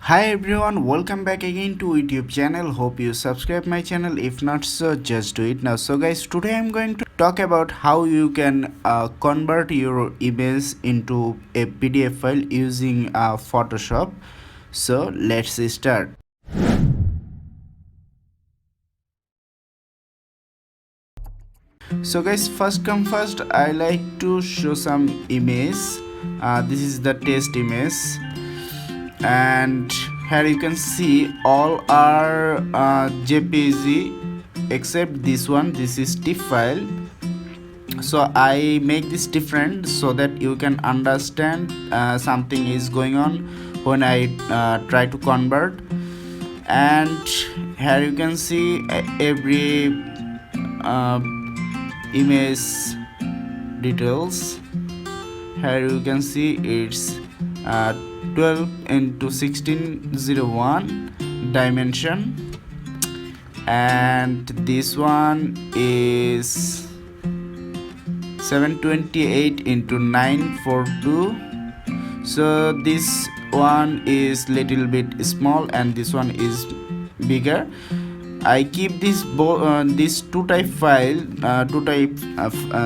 Hi everyone, welcome back again to YouTube channel. Hope you subscribe my channel. If not so, just do it now. So guys, today I'm going to talk about how you can convert your image into a PDF file using Photoshop. So let's start. So guys, first come first, I like to show some image. This is the test image, and here you can see all are jpeg except this one. This is TIFF file. So I make this different so that you can understand something is going on when I try to convert. And here you can see every uh, image details. Here you can see it's 12 into 1601 dimension, and this one is 728 into 942. So this one is little bit small and this one is bigger. I keep this two type file,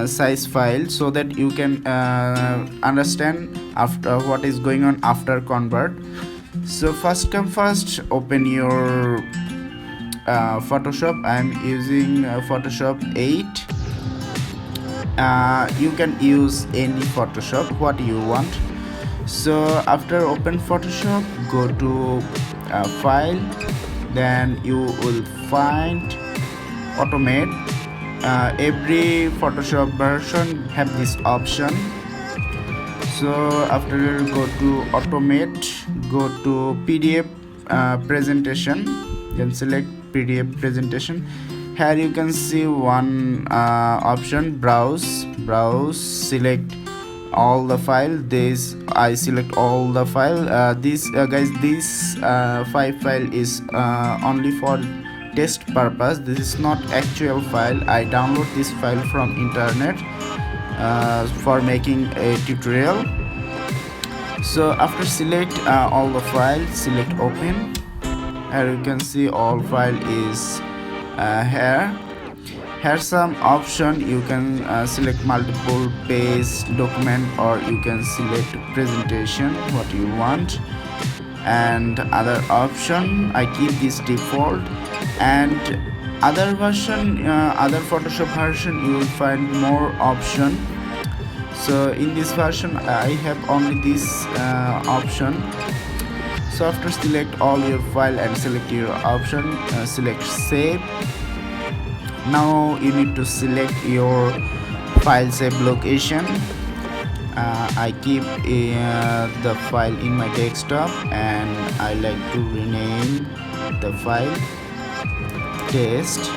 size file, so that you can understand after what is going on after convert. So first come first, open your Photoshop. I'm using Photoshop 8. You can use any Photoshop what you want. So after open Photoshop, go to file, then you will find automate. Every Photoshop version have this option. So after go to automate, go to PDF presentation, then select PDF presentation. Here you can see one option, browse. Select all the file. This I select all the file. This guys, this file is only for test purpose. This is not actual file. I download this file from internet for making a tutorial. So after select all the files, select open. Here you can see all file is here. Here's some option. You can select multiple page document, or you can select presentation what you want. And other option, I keep this default. And other version, other Photoshop version, you will find more option. So in this version I have only this option. So after select all your file and select your option, select save. Now you need to select your file save location. I keep the file in my desktop, and I like to rename the file test.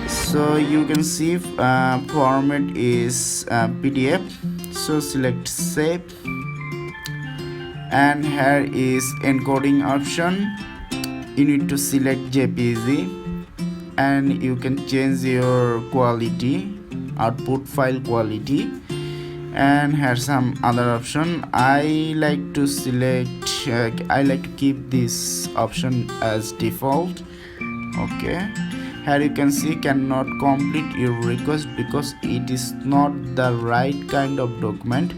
So you can see format is PDF. So select save, and here is encoding option. You need to select jpeg, and you can change your quality, output file quality. And here's some other option. I like to select I like to keep this option as default. Okay, here you can see cannot complete your request because it is not the right kind of document.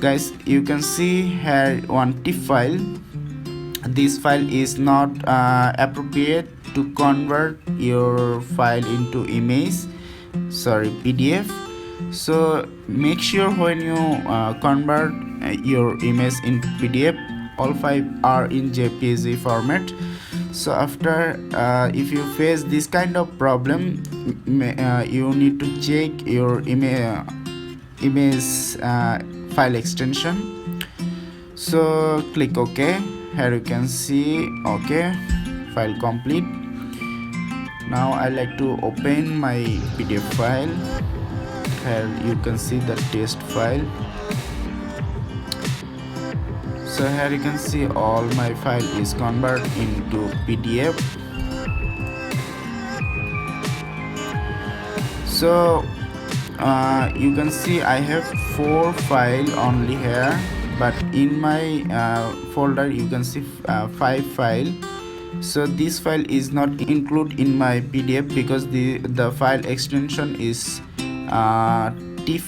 Guys, you can see here one TIFF file. This file is not appropriate to convert your file into image, PDF. So make sure when you convert your image into PDF, all five are in jpeg format. So after if you face this kind of problem, you need to check your image file extension. So click OK. Here you can see OK, file complete. Now I like to open my PDF file. Here you can see the test file. So here you can see all my file is converted into PDF. So you can see I have 4 files only here. but in my folder you can see 5 file. So this file is not included in my PDF because the file extension is TIFF.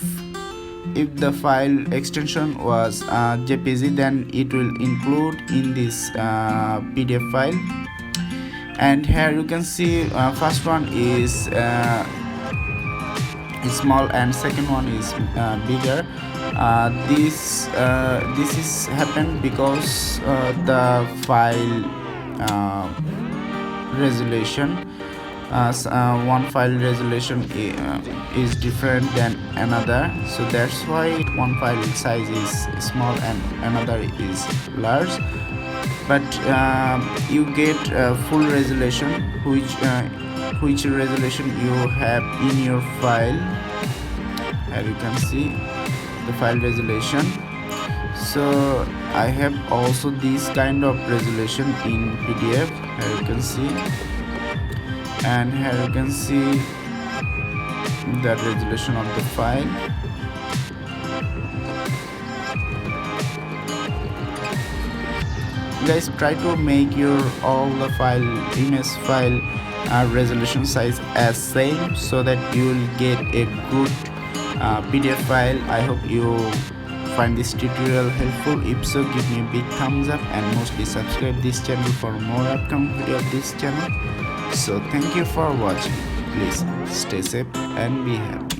If the file extension was jpeg, then it will include in this PDF file. And here you can see first one is small and second one is bigger. This is happened because the file resolution, one file resolution is different than another, so that's why one file size is small and another is large. But you get full resolution, which resolution you have in your file. Here you can see the file resolution. So I have also this kind of resolution in PDF. Here you can see, and here you can see the resolution of the file. Guys, try to make your all the image file resolution size as same, so that you will get a good PDF file. I hope you find this tutorial helpful. If so, give me a big thumbs up and mostly subscribe this channel for more upcoming video of this channel. So thank you for watching. Please stay safe and be happy.